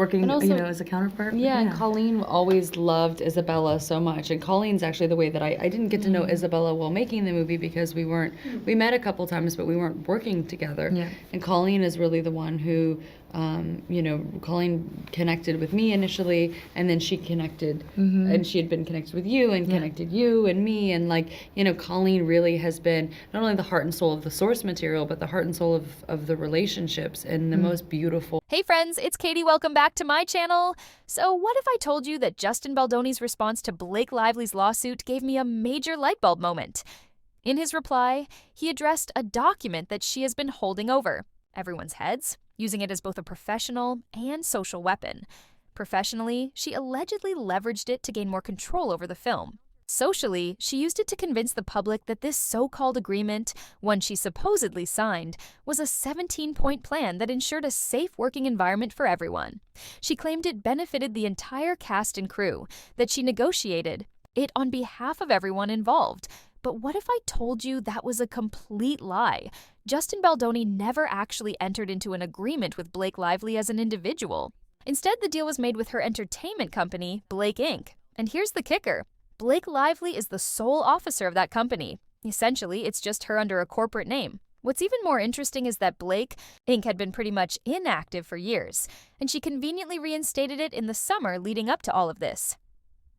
working, And also, as a counterpart. Yeah, and Colleen always loved Isabella so much. And Colleen's actually the way that I didn't get to know Isabella while making the movie because we met a couple times, but we weren't working together. Yeah. And Colleen is really the one who, Colleen connected with me initially, and then she connected, and she had been connected with you and connected you and me. And Colleen really has been not only the heart and soul of the source material, but the heart and soul of the relationships and the most beautiful. Hey friends, it's Katie. Welcome back to my channel. So what if I told you that Justin Baldoni's response to Blake Lively's lawsuit gave me a major light bulb moment? In his reply, he addressed a document that she has been holding over everyone's heads, using it as both a professional and social weapon. Professionally, she allegedly leveraged it to gain more control over the film. Socially, she used it to convince the public that this so-called agreement, one she supposedly signed, was a 17-point plan that ensured a safe working environment for everyone. She claimed it benefited the entire cast and crew, that she negotiated it on behalf of everyone involved. But what if I told you that was a complete lie? Justin Baldoni never actually entered into an agreement with Blake Lively as an individual. Instead, the deal was made with her entertainment company, Blake Inc. And here's the kicker. Blake Lively is the sole officer of that company. Essentially, it's just her under a corporate name. What's even more interesting is that Blake Inc. had been pretty much inactive for years, and she conveniently reinstated it in the summer leading up to all of this.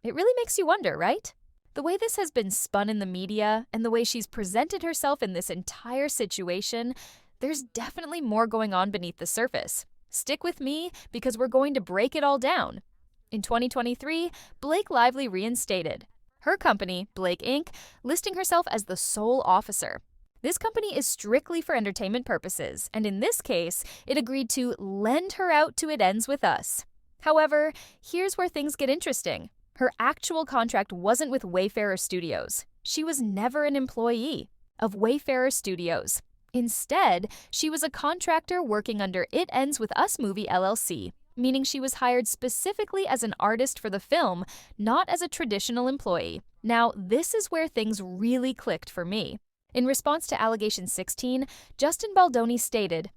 It really makes you wonder, right? The way this has been spun in the media and the way she's presented herself in this entire situation, there's definitely more going on beneath the surface. Stick with me because we're going to break it all down. In 2023, Blake Lively reinstated her company, Blake Inc., listing herself as the sole officer. This company is strictly for entertainment purposes, and in this case, it agreed to lend her out to It Ends With Us. However, here's where things get interesting. Her actual contract wasn't with Wayfarer Studios. She was never an employee of Wayfarer Studios. Instead, she was a contractor working under It Ends With Us Movie LLC, meaning she was hired specifically as an artist for the film, not as a traditional employee. Now, this is where things really clicked for me. In response to Allegation 16, Justin Baldoni stated,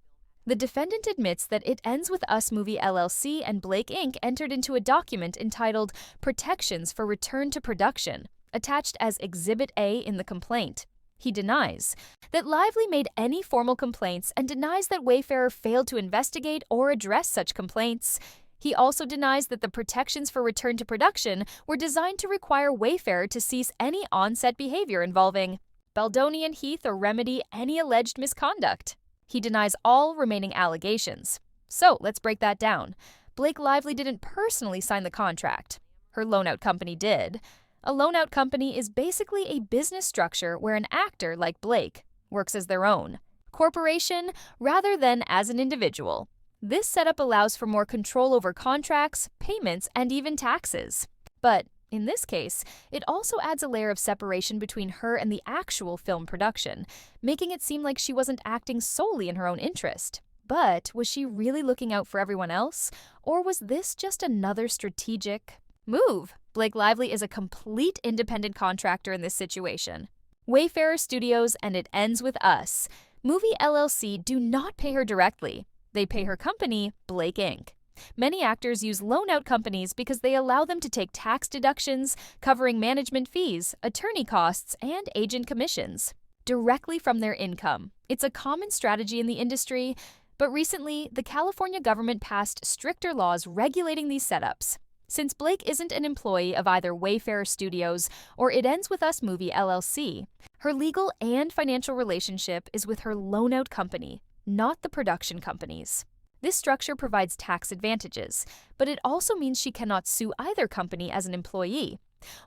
"The defendant admits that It Ends With Us Movie LLC and Blake Inc. entered into a document entitled Protections for Return to Production, attached as Exhibit A in the complaint. He denies that Lively made any formal complaints and denies that Wayfarer failed to investigate or address such complaints. He also denies that the protections for return to production were designed to require Wayfarer to cease any on-set behavior involving Baldoni and Heath or remedy any alleged misconduct. He denies all remaining allegations." So let's break that down. Blake Lively didn't personally sign the contract. Her loan-out company did. A loan-out company is basically a business structure where an actor, like Blake, works as their own corporation rather than as an individual. This setup allows for more control over contracts, payments, and even taxes. But in this case, it also adds a layer of separation between her and the actual film production, making it seem like she wasn't acting solely in her own interest. But was she really looking out for everyone else? Or was this just another strategic move? Blake Lively is a complete independent contractor in this situation. Wayfarer Studios and It Ends With Us Movie LLC do not pay her directly. They pay her company, Blake Inc. Many actors use loan-out companies because they allow them to take tax deductions, covering management fees, attorney costs, and agent commissions directly from their income. It's a common strategy in the industry, but recently, the California government passed stricter laws regulating these setups. Since Blake isn't an employee of either Wayfarer Studios or It Ends With Us Movie LLC, her legal and financial relationship is with her loan-out company, not the production companies. This structure provides tax advantages, but it also means she cannot sue either company as an employee.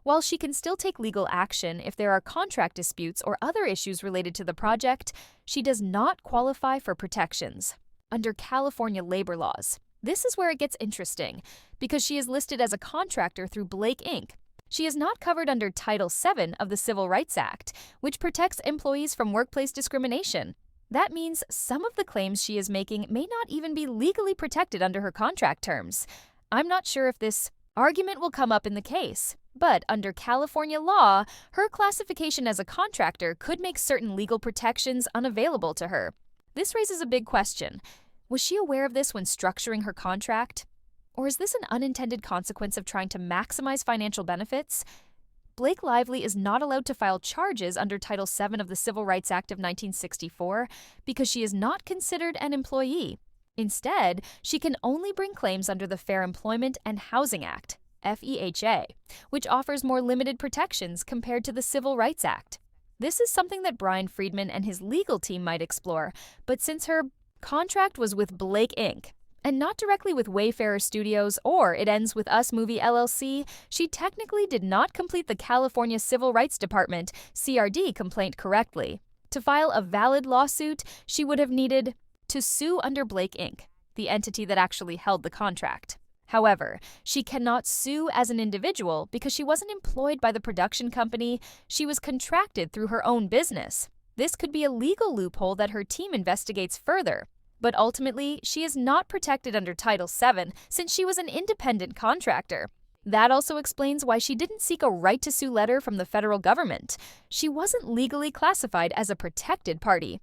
While she can still take legal action if there are contract disputes or other issues related to the project, she does not qualify for protections under California labor laws. This is where it gets interesting, because she is listed as a contractor through Blake Inc. She is not covered under Title VII of the Civil Rights Act, which protects employees from workplace discrimination. That means some of the claims she is making may not even be legally protected under her contract terms. I'm not sure if this argument will come up in the case, but under California law, her classification as a contractor could make certain legal protections unavailable to her. This raises a big question. Was she aware of this when structuring her contract? Or is this an unintended consequence of trying to maximize financial benefits? Blake Lively is not allowed to file charges under Title VII of the Civil Rights Act of 1964 because she is not considered an employee. Instead, she can only bring claims under the Fair Employment and Housing Act, FEHA, which offers more limited protections compared to the Civil Rights Act. This is something that Brian Friedman and his legal team might explore, but since her contract was with Blake Inc., and not directly with Wayfarer Studios or It Ends With Us Movie LLC, she technically did not complete the California Civil Rights Department CRD complaint correctly. To file a valid lawsuit, she would have needed to sue under Blake Inc., the entity that actually held the contract. However, she cannot sue as an individual because she wasn't employed by the production company, she was contracted through her own business. This could be a legal loophole that her team investigates further. But ultimately, she is not protected under Title VII since she was an independent contractor. That also explains why she didn't seek a right-to-sue letter from the federal government. She wasn't legally classified as a protected party.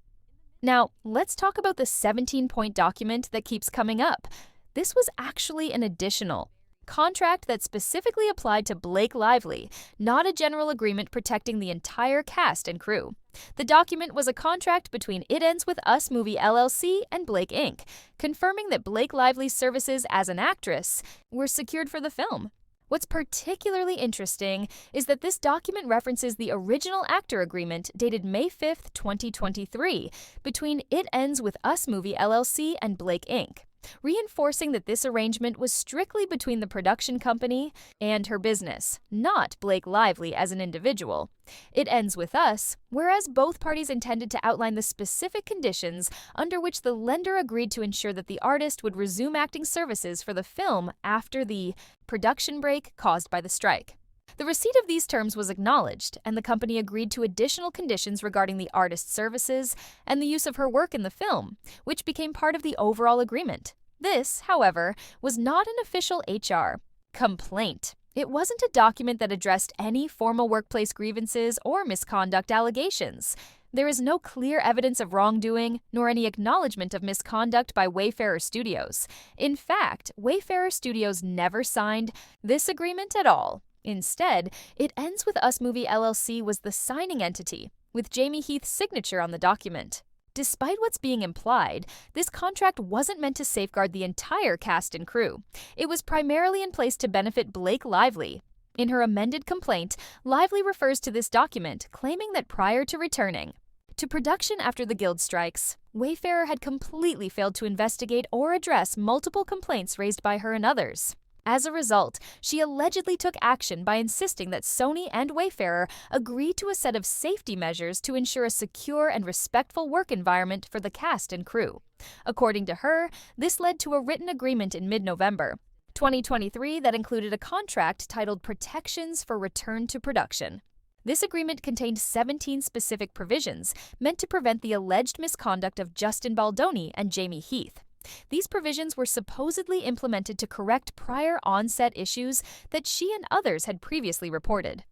Now, let's talk about the 17-point document that keeps coming up. This was actually an additional contract that specifically applied to Blake Lively, not a general agreement protecting the entire cast and crew. The document was a contract between It Ends With Us Movie LLC and Blake Inc., confirming that Blake Lively's services as an actress were secured for the film. What's particularly interesting is that this document references the original actor agreement dated May 5, 2023, between It Ends With Us Movie LLC and Blake Inc., reinforcing that this arrangement was strictly between the production company and her business, not Blake Lively as an individual. It ends with us, whereas both parties intended to outline the specific conditions under which the lender agreed to ensure that the artist would resume acting services for the film after the production break caused by the strike. The receipt of these terms was acknowledged, and the company agreed to additional conditions regarding the artist's services and the use of her work in the film, which became part of the overall agreement. This, however, was not an official HR complaint. It wasn't a document that addressed any formal workplace grievances or misconduct allegations. There is no clear evidence of wrongdoing, nor any acknowledgement of misconduct by Wayfarer Studios. In fact, Wayfarer Studios never signed this agreement at all. Instead, It Ends With Us Movie LLC was the signing entity, with Jamie Heath's signature on the document. Despite what's being implied, this contract wasn't meant to safeguard the entire cast and crew. It was primarily in place to benefit Blake Lively. In her amended complaint, Lively refers to this document, claiming that prior to returning to production after the Guild strikes, Wayfarer had completely failed to investigate or address multiple complaints raised by her and others. As a result, she allegedly took action by insisting that Sony and Wayfarer agree to a set of safety measures to ensure a secure and respectful work environment for the cast and crew. According to her, this led to a written agreement in mid-November 2023 that included a contract titled Protections for Return to Production. This agreement contained 17 specific provisions meant to prevent the alleged misconduct of Justin Baldoni and Jamie Heath. These provisions were supposedly implemented to correct prior on-set issues that she and others had previously reported.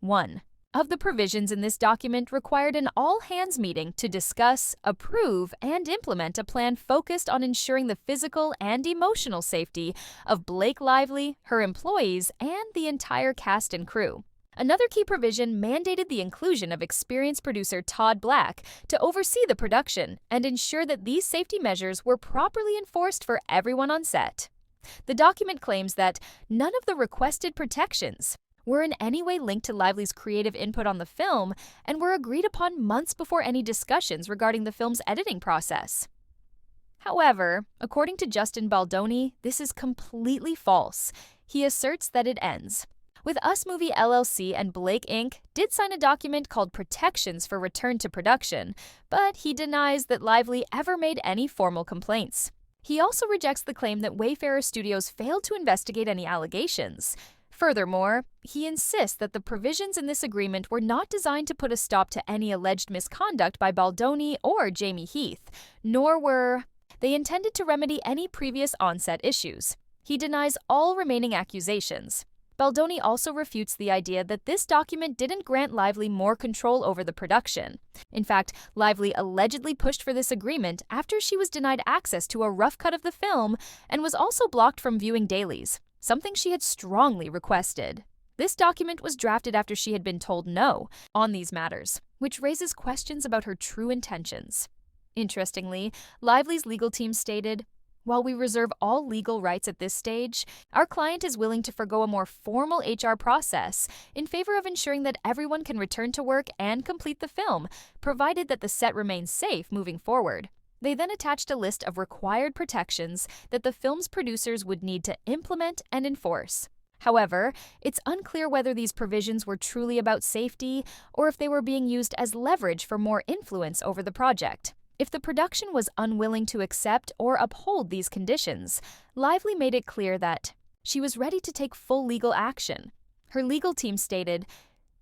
1. Of the provisions in this document required an all-hands meeting to discuss, approve, and implement a plan focused on ensuring the physical and emotional safety of Blake Lively, her employees, and the entire cast and crew. Another key provision mandated the inclusion of experienced producer Todd Black to oversee the production and ensure that these safety measures were properly enforced for everyone on set. The document claims that none of the requested protections were in any way linked to Lively's creative input on the film and were agreed upon months before any discussions regarding the film's editing process. However, according to Justin Baldoni, this is completely false. He asserts that it ends with Us Movie LLC and Blake Inc. did sign a document called Protections for Return to Production, but he denies that Lively ever made any formal complaints. He also rejects the claim that Wayfarer Studios failed to investigate any allegations. Furthermore, he insists that the provisions in this agreement were not designed to put a stop to any alleged misconduct by Baldoni or Jamie Heath, nor were they intended to remedy any previous on-set issues. He denies all remaining accusations. Baldoni also refutes the idea that this document didn't grant Lively more control over the production. In fact, Lively allegedly pushed for this agreement after she was denied access to a rough cut of the film and was also blocked from viewing dailies, something she had strongly requested. This document was drafted after she had been told no on these matters, which raises questions about her true intentions. Interestingly, Lively's legal team stated, "While we reserve all legal rights at this stage, our client is willing to forgo a more formal HR process in favor of ensuring that everyone can return to work and complete the film, provided that the set remains safe moving forward." They then attached a list of required protections that the film's producers would need to implement and enforce. However, it's unclear whether these provisions were truly about safety or if they were being used as leverage for more influence over the project. If the production was unwilling to accept or uphold these conditions, Lively made it clear that she was ready to take full legal action. Her legal team stated,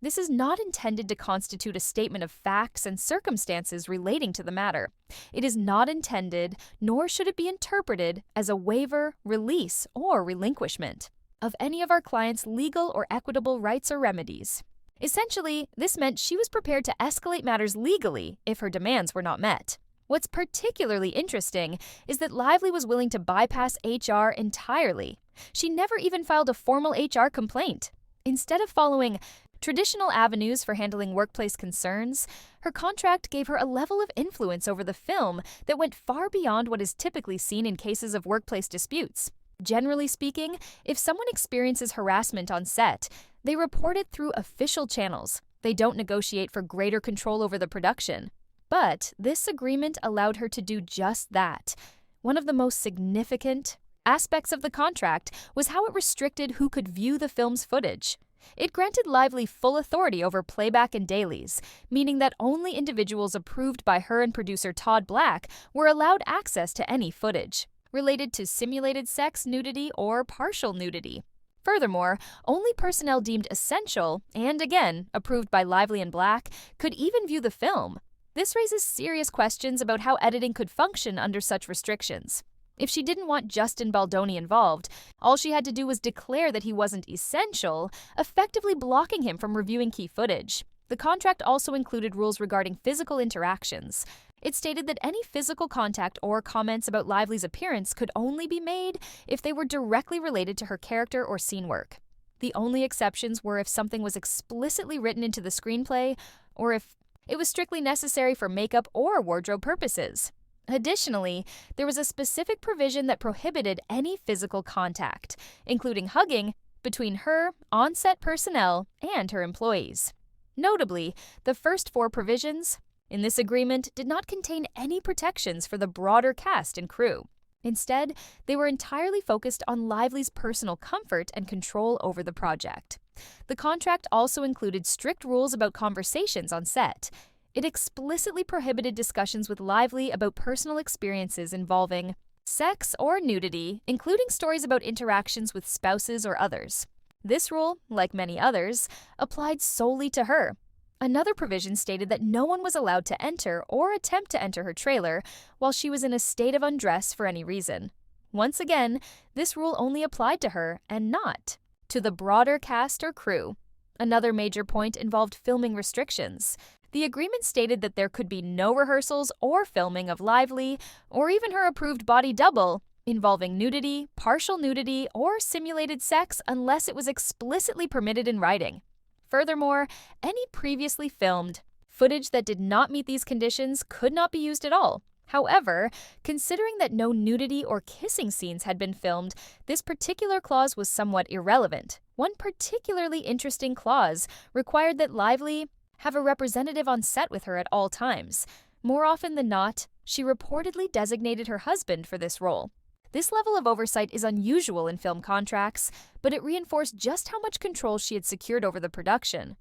"This is not intended to constitute a statement of facts and circumstances relating to the matter. It is not intended, nor should it be interpreted, as a waiver, release, or relinquishment of any of our clients' legal or equitable rights or remedies." Essentially, this meant she was prepared to escalate matters legally if her demands were not met. What's particularly interesting is that Lively was willing to bypass HR entirely. She never even filed a formal HR complaint. Instead of following traditional avenues for handling workplace concerns, her contract gave her a level of influence over the film that went far beyond what is typically seen in cases of workplace disputes. Generally speaking, if someone experiences harassment on set, they report it through official channels. They don't negotiate for greater control over the production. But this agreement allowed her to do just that. One of the most significant aspects of the contract was how it restricted who could view the film's footage. It granted Lively full authority over playback and dailies, meaning that only individuals approved by her and producer Todd Black were allowed access to any footage related to simulated sex, nudity, or partial nudity. Furthermore, only personnel deemed essential, and again, approved by Lively and Black, could even view the film. This raises serious questions about how editing could function under such restrictions. If she didn't want Justin Baldoni involved, all she had to do was declare that he wasn't essential, effectively blocking him from reviewing key footage. The contract also included rules regarding physical interactions. It stated that any physical contact or comments about Lively's appearance could only be made if they were directly related to her character or scene work. The only exceptions were if something was explicitly written into the screenplay or if it was strictly necessary for makeup or wardrobe purposes. Additionally, there was a specific provision that prohibited any physical contact, including hugging, between her, on-set personnel, and her employees. Notably, the first 4 provisions in this agreement did not contain any protections for the broader cast and crew. Instead, they were entirely focused on Lively's personal comfort and control over the project. The contract also included strict rules about conversations on set. It explicitly prohibited discussions with Lively about personal experiences involving sex or nudity, including stories about interactions with spouses or others. This rule, like many others, applied solely to her. Another provision stated that no one was allowed to enter or attempt to enter her trailer while she was in a state of undress for any reason. Once again, this rule only applied to her and not to the broader cast or crew. Another major point involved filming restrictions. The agreement stated that there could be no rehearsals or filming of Lively, or even her approved body double, involving nudity, partial nudity, or simulated sex unless it was explicitly permitted in writing. Furthermore, any previously filmed footage that did not meet these conditions could not be used at all. However, considering that no nudity or kissing scenes had been filmed, this particular clause was somewhat irrelevant. One particularly interesting clause required that Lively have a representative on set with her at all times. More often than not, she reportedly designated her husband for this role. This level of oversight is unusual in film contracts, but it reinforced just how much control she had secured over the production.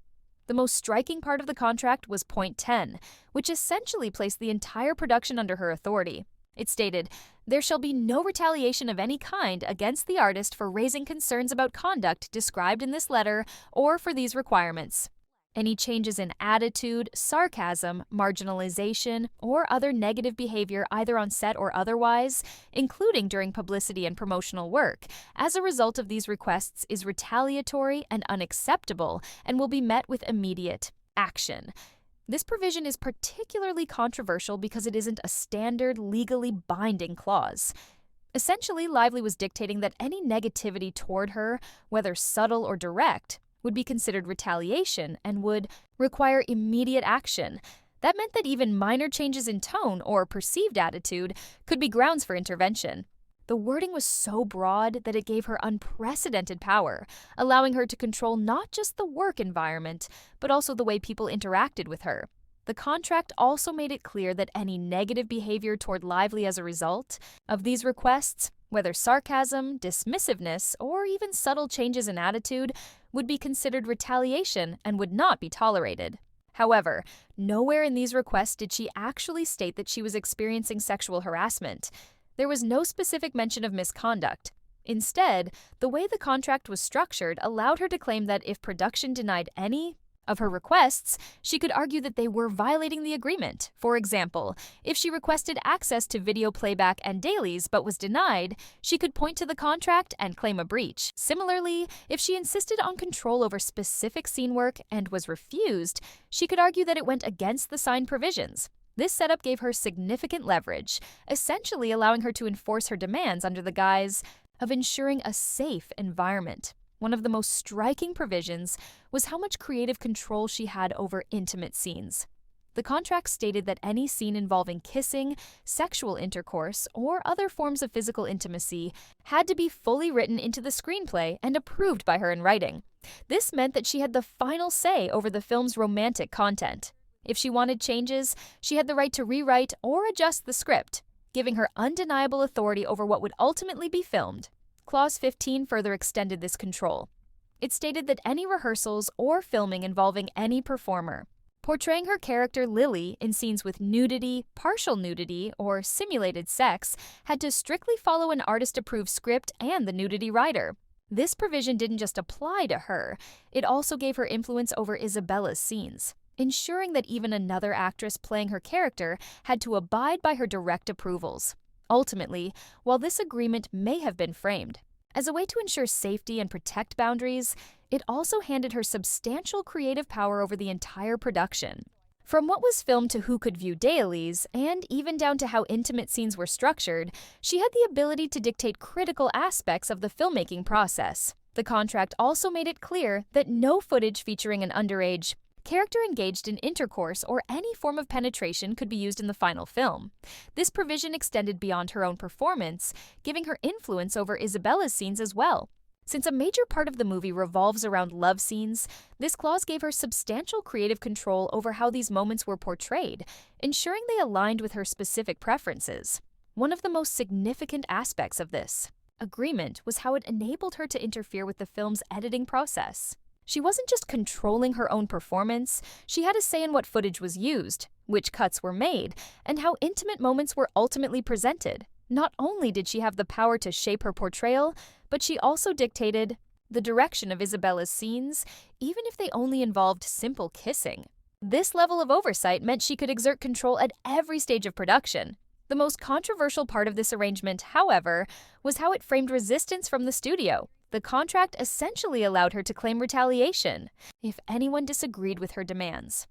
The most striking part of the contract was point 10, which essentially placed the entire production under her authority. It stated, "There shall be no retaliation of any kind against the artist for raising concerns about conduct described in this letter or for these requirements." Any changes in attitude, sarcasm, marginalization, or other negative behavior either on set or otherwise, including during publicity and promotional work, as a result of these requests is retaliatory and unacceptable and will be met with immediate action. This provision is particularly controversial because it isn't a standard, legally binding clause. Essentially, Lively was dictating that any negativity toward her, whether subtle or direct, would be considered retaliation and would require immediate action. That meant that even minor changes in tone or perceived attitude could be grounds for intervention. The wording was so broad that it gave her unprecedented power, allowing her to control not just the work environment, but also the way people interacted with her. The contract also made it clear that any negative behavior toward Lively as a result of these requests, whether sarcasm, dismissiveness, or even subtle changes in attitude, would be considered retaliation and would not be tolerated. However, nowhere in these requests did she actually state that she was experiencing sexual harassment. There was no specific mention of misconduct. Instead, the way the contract was structured allowed her to claim that if production denied any of her requests, she could argue that they were violating the agreement. For example, if she requested access to video playback and dailies but was denied, she could point to the contract and claim a breach. Similarly, if she insisted on control over specific scene work and was refused, she could argue that it went against the signed provisions. This setup gave her significant leverage, essentially allowing her to enforce her demands under the guise of ensuring a safe environment. One of the most striking provisions was how much creative control she had over intimate scenes. The contract stated that any scene involving kissing, sexual intercourse, or other forms of physical intimacy had to be fully written into the screenplay and approved by her in writing. This meant that she had the final say over the film's romantic content. If she wanted changes, she had the right to rewrite or adjust the script, giving her undeniable authority over what would ultimately be filmed. Clause 15 further extended this control. It stated that any rehearsals or filming involving any performer portraying her character Lily in scenes with nudity, partial nudity, or simulated sex had to strictly follow an artist-approved script and the nudity writer. This provision didn't just apply to her, it also gave her influence over Isabella's scenes, ensuring that even another actress playing her character had to abide by her direct approvals. Ultimately, while this agreement may have been framed as a way to ensure safety and protect boundaries, it also handed her substantial creative power over the entire production. From what was filmed to who could view dailies, and even down to how intimate scenes were structured, she had the ability to dictate critical aspects of the filmmaking process. The contract also made it clear that no footage featuring an underage character engaged in intercourse or any form of penetration could be used in the final film. This provision extended beyond her own performance, giving her influence over Isabella's scenes as well. Since a major part of the movie revolves around love scenes, this clause gave her substantial creative control over how these moments were portrayed, ensuring they aligned with her specific preferences. One of the most significant aspects of this agreement was how it enabled her to interfere with the film's editing process. She wasn't just controlling her own performance, she had a say in what footage was used, which cuts were made, and how intimate moments were ultimately presented. Not only did she have the power to shape her portrayal, but she also dictated the direction of Isabella's scenes, even if they only involved simple kissing. This level of oversight meant she could exert control at every stage of production. The most controversial part of this arrangement, however, was how it framed resistance from the studio. The contract essentially allowed her to claim retaliation if anyone disagreed with her demands.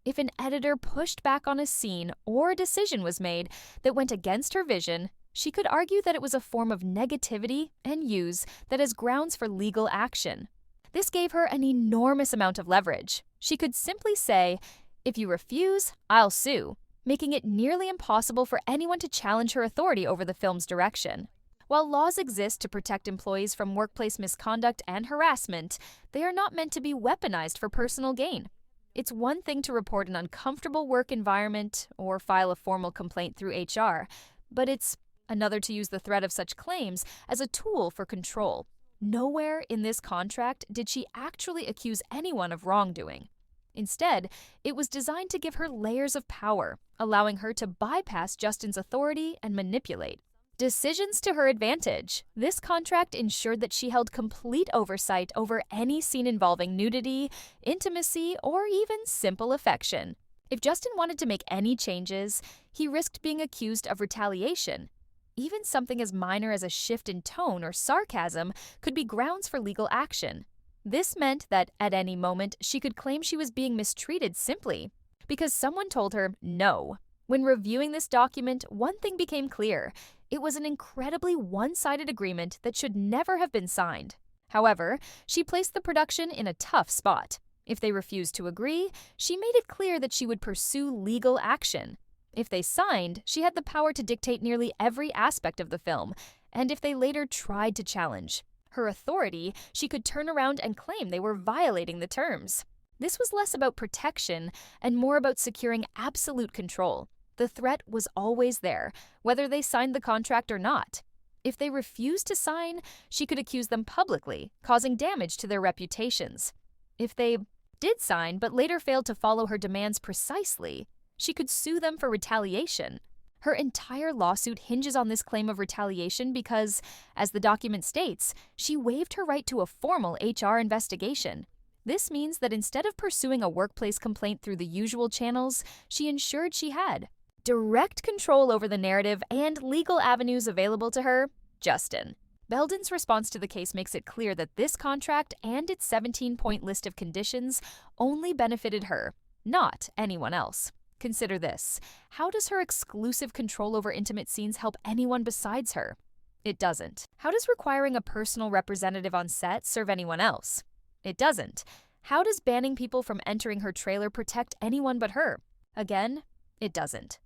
If an editor pushed back on a scene or a decision was made that went against her vision, she could argue that it was a form of negativity and use that as grounds for legal action. This gave her an enormous amount of leverage. She could simply say, "If you refuse, I'll sue," making it nearly impossible for anyone to challenge her authority over the film's direction. While laws exist to protect employees from workplace misconduct and harassment, they are not meant to be weaponized for personal gain. It's one thing to report an uncomfortable work environment or file a formal complaint through HR, but it's another to use the threat of such claims as a tool for control. Nowhere in this contract did she actually accuse anyone of wrongdoing. Instead, it was designed to give her layers of power, allowing her to bypass Justin's authority and manipulate. Decisions to her advantage. This contract ensured that she held complete oversight over any scene involving nudity, intimacy, or even simple affection. If Justin wanted to make any changes, he risked being accused of retaliation. Even something as minor as a shift in tone or sarcasm could be grounds for legal action. This meant that at any moment she could claim she was being mistreated simply because someone told her no. When reviewing this document, one thing became clear. It was an incredibly one-sided agreement that should never have been signed. However, she placed the production in a tough spot. If they refused to agree, she made it clear that she would pursue legal action. If they signed, she had the power to dictate nearly every aspect of the film, and if they later tried to challenge her authority, she could turn around and claim they were violating the terms. This was less about protection and more about securing absolute control. The threat was always there, whether they signed the contract or not. If they refused to sign, she could accuse them publicly, causing damage to their reputations. If they did sign but later failed to follow her demands precisely, she could sue them for retaliation. Her entire lawsuit hinges on this claim of retaliation because, as the document states, she waived her right to a formal HR investigation. This means that instead of pursuing a workplace complaint through the usual channels, she ensured she had direct control over the narrative and legal avenues available to her, Justin. Belden's response to the case makes it clear that this contract and its 17-point list of conditions only benefited her, not anyone else. Consider this. How does her exclusive control over intimate scenes help anyone besides her? It doesn't. How does requiring a personal representative on set serve anyone else? It doesn't. How does banning people from entering her trailer protect anyone but her? Again, it doesn't.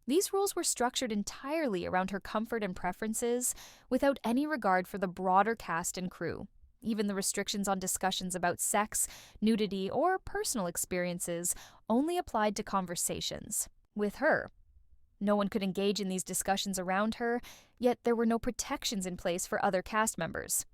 These rules were structured entirely around her comfort and preferences, without any regard for the broader cast and crew. Even the restrictions on discussions about sex, nudity, or personal experiences only applied to conversations with her. No one could engage in these discussions around her, yet there were no protections in place for other cast members.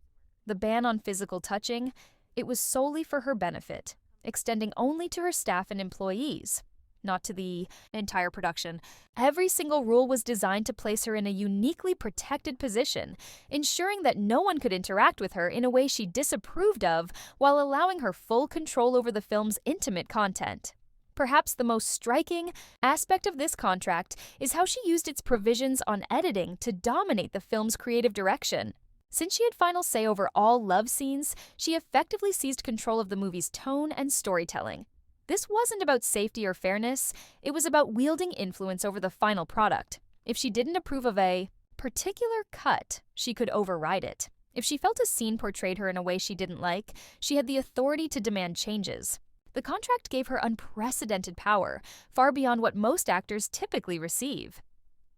The ban on physical touching, it was solely for her benefit, extending only to her staff and employees, not to the entire production. Every single rule was designed to place her in a uniquely protected position, ensuring that no one could interact with her in a way she disapproved of while allowing her full control over the film's intimate content. Perhaps the most striking aspect of this contract is how she used its provisions on editing to dominate the film's creative direction. Since she had final say over all love scenes, she effectively seized control of the movie's tone and storytelling. This wasn't about safety or fairness, it was about wielding influence over the final product. If she didn't approve of a particular cut, she could override it. If she felt a scene portrayed her in a way she didn't like, she had the authority to demand changes. The contract gave her unprecedented power, far beyond what most actors typically receive.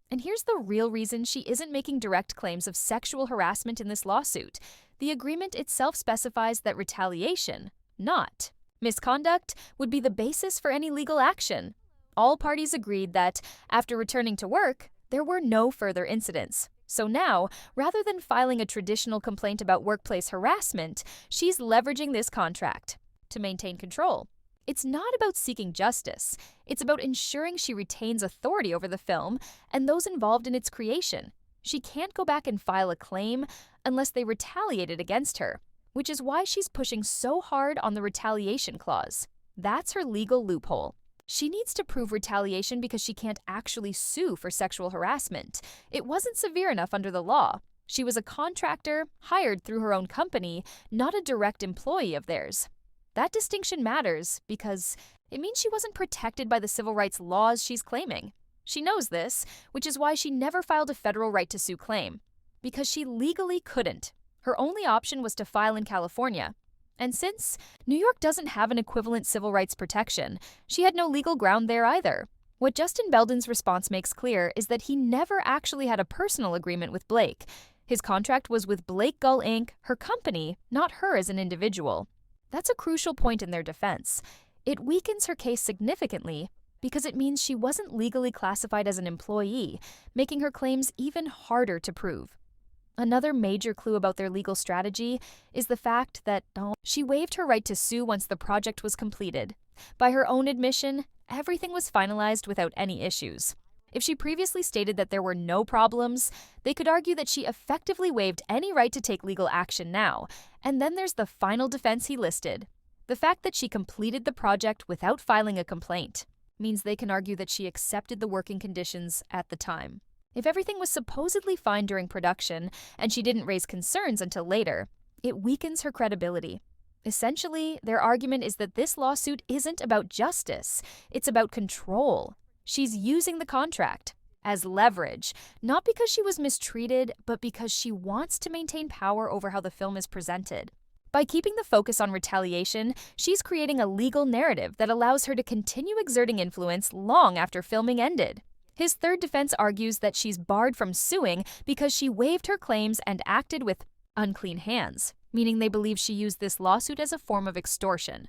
And here's the real reason she isn't making direct claims of sexual harassment in this lawsuit. The agreement itself specifies that retaliation, not misconduct, would be the basis for any legal action. All parties agreed that, after returning to work, there were no further incidents. So now, rather than filing a traditional complaint about workplace harassment, she's leveraging this contract to maintain control. It's not about seeking justice. It's about ensuring she retains authority over the film and those involved in its creation. She can't go back and file a claim unless they retaliated against her, which is why she's pushing so hard on the retaliation clause. That's her legal loophole. She needs to prove retaliation because she can't actually sue for sexual harassment. It wasn't severe enough under the law. She was a contractor, hired through her own company, not a direct employee of theirs. That distinction matters because it means she wasn't protected by the civil rights laws she's claiming. She knows this, which is why she never filed a federal right to sue claim. Because she legally couldn't. Her only option was to file in California. And since New York doesn't have an equivalent civil rights protection, she had no legal ground there either. What Justin Baldoni's response makes clear is that he never actually had a personal agreement with Blake. His contract was with Blake Gull Inc., her company, not her as an individual. That's a crucial point in their defense. It weakens her case significantly because it means she wasn't legally classified as an employee, making her claims even harder to prove. Another major clue about their legal strategy is the fact that she waived her right to sue once the project was completed. By her own admission, everything was finalized without any issues. If she previously stated that there were no problems, they could argue that she effectively waived any right to take legal action now. And then there's the final defense he listed. The fact that she completed the project without filing a complaint means they can argue that she accepted the working conditions at the time. If everything was supposedly fine during production and she didn't raise concerns until later, it weakens her credibility. Essentially, their argument is that this lawsuit isn't about justice, it's about control. She's using the contract as leverage, not because she was mistreated, but because she wants to maintain power over how the film is presented. By keeping the focus on retaliation, she's creating a legal narrative that allows her to continue exerting influence long after filming ended. His third defense argues that she's barred from suing because she waived her claims and acted with unclean hands, meaning they believe she used this lawsuit as a form of extortion.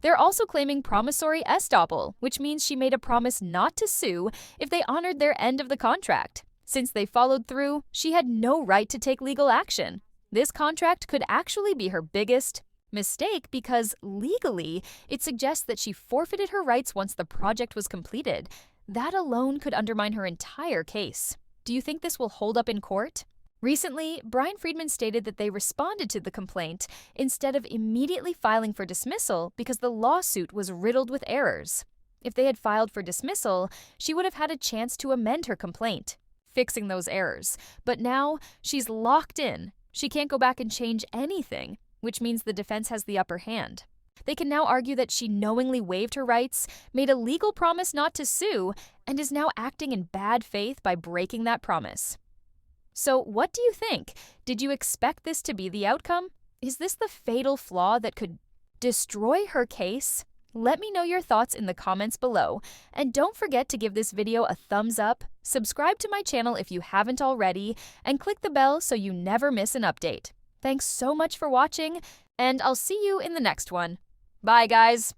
They're also claiming promissory estoppel, which means she made a promise not to sue if they honored their end of the contract. Since they followed through, she had no right to take legal action. This contract could actually be her biggest mistake because legally, it suggests that she forfeited her rights once the project was completed. That alone could undermine her entire case. Do you think this will hold up in court? Recently, Brian Friedman stated that they responded to the complaint instead of immediately filing for dismissal because the lawsuit was riddled with errors. If they had filed for dismissal, she would have had a chance to amend her complaint, fixing those errors. But now, she's locked in. She can't go back and change anything, which means the defense has the upper hand. They can now argue that she knowingly waived her rights, made a legal promise not to sue, and is now acting in bad faith by breaking that promise. So, what do you think? Did you expect this to be the outcome? Is this the fatal flaw that could destroy her case? Let me know your thoughts in the comments below. And don't forget to give this video a thumbs up, subscribe to my channel if you haven't already, and click the bell so you never miss an update. Thanks so much for watching, and I'll see you in the next one. Bye, guys!